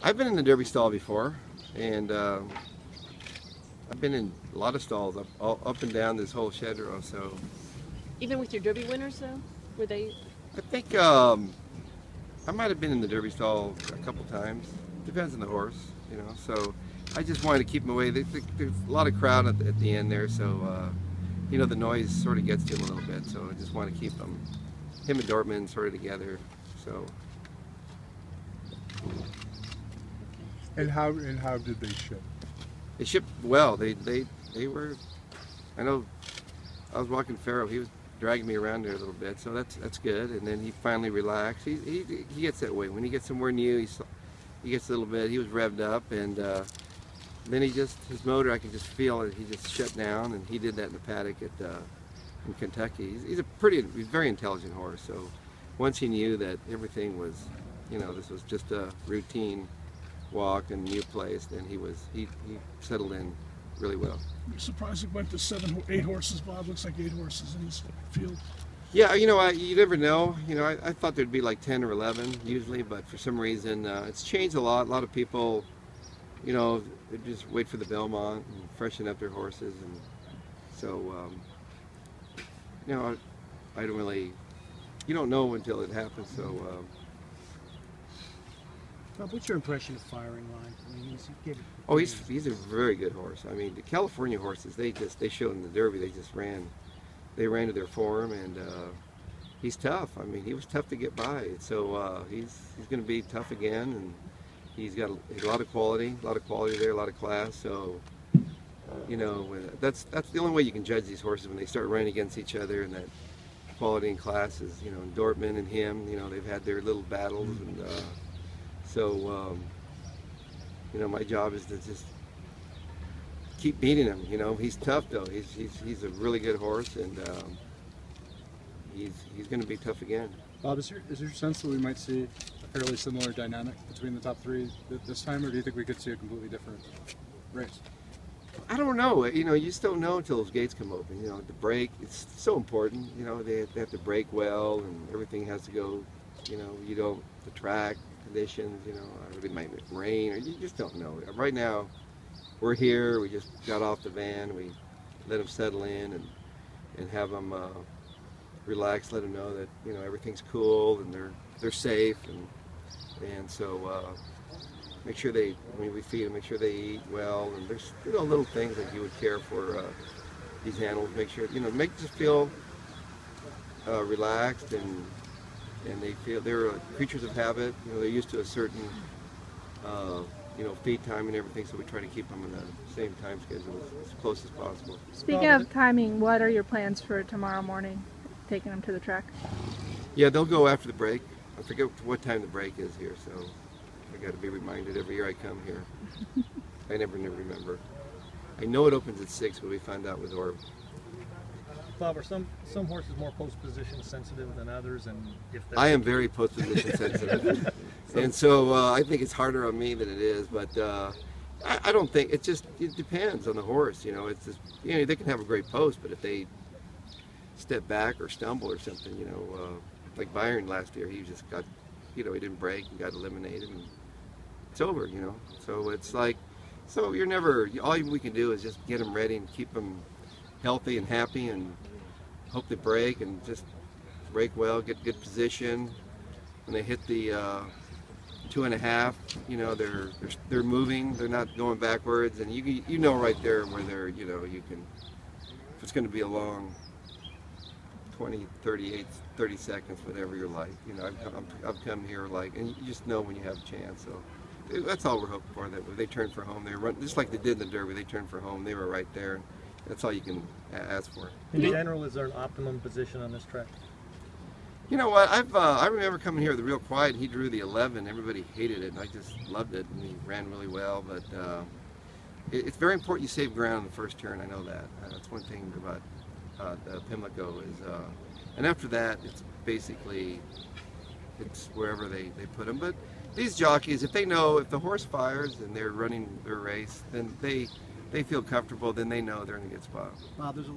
I've been in the Derby stall before, and I've been in a lot of stalls up and down this whole shed row. So even with your Derby winners, though, were they? I think I might have been in the Derby stall a couple times. Depends on the horse, you know. So I just wanted to keep him away. There's a lot of crowd at the end there, so you know, the noise sort of gets to him a little bit. So I just want to keep him and Dortmund sort of together. So. And how did they ship? They shipped well. They were. I know. I was walking Pharoah. He was dragging me around there a little bit, so that's good. And then he finally relaxed. He gets that way when he gets somewhere new. He gets a little bit. He was revved up, and then his motor, I can just feel it. He just shut down, and he did that in the paddock in Kentucky. He's very intelligent horse. So once he knew that everything was, you know, this was just a routine walk and new place, then he settled in really well. I'm surprised it went to 8 horses, Bob. Looks like 8 horses in this field. Yeah, you know, you never know. You know, I thought there'd be like 10 or 11 usually, but for some reason it's changed a lot. A lot of people, you know, they just wait for the Belmont and freshen up their horses, and so you know, I don't really. You don't know until it happens. So. Bob, what's your impression of Firing Line? I mean, he's a very good horse. I mean, the California horses, they showed in the Derby. They ran to their form, and he's tough. I mean, he was tough to get by. So he's going to be tough again, and he's got a lot of quality there, a lot of class. So you know, that's the only way you can judge these horses, when they start running against each other, and that quality and class is, you know, Dortmund and him. You know, they've had their little battles, and. So, you know, my job is to just keep beating him. You know, he's tough though. He's a really good horse, and he's going to be tough again. Bob, is your sense that we might see a fairly similar dynamic between the top 3 this time, or do you think we could see a completely different race? I don't know. You know, you just don't know until those gates come open. You know, the break, it's so important. You know, they have to break well, and everything has to go. You know, the track conditions, you know, or it might rain, or you just don't know. Right now, we're here. We just got off the van. We let them settle in and have them relax. Let them know that, you know, everything's cool and they're safe, and so make sure when we feed them, make sure they eat well. And there's, you know, little things that you would care for these animals. Make sure, you know, make them feel relaxed, and they feel they're creatures of habit. You know, they're used to a certain, you know, feed time and everything. So we try to keep them in the same time schedule as close as possible. Speaking of timing, what are your plans for tomorrow morning, taking them to the track? Yeah, they'll go after the break. I forget what time the break is here, so I got to be reminded every year I come here. I never remember. I know it opens at 6, but we find out with Orb. Bob, are some horses more post position sensitive than others, and if I am very post position sensitive, and so I think it's harder on me than it is. But I don't think it depends on the horse. You know, it's just, you know, they can have a great post, but if they step back or stumble or something, you know, like Byron last year, he just got, you know, he didn't break and got eliminated, and it's over. You know, so it's like, so you're never. All we can do is just get them ready and keep them healthy and happy, and hope they break, and just break well, get good position. When they hit the 2.5, you know, they're moving, they're not going backwards, and you know right there where they're, you know, you can, if it's going to be a long 20, 30 seconds, whatever you're like, you know, I've come here like, and you just know when you have a chance. So that's all we're hoping for, that when they turn for home, they run just like they did in the Derby. They turned for home, they were right there. That's all you can ask for. In general, is there an optimum position on this track? You know what? I remember coming here with the Real Quiet. He drew the 11. Everybody hated it, and I just loved it. And he ran really well. But it's very important you save ground in the first turn. I know that. That's one thing about Pimlico is. And after that, it's basically wherever they put him. But these jockeys, if they know, if the horse fires and they're running their race, then they feel comfortable, then they know they're in a good spot. Wow, there's a lot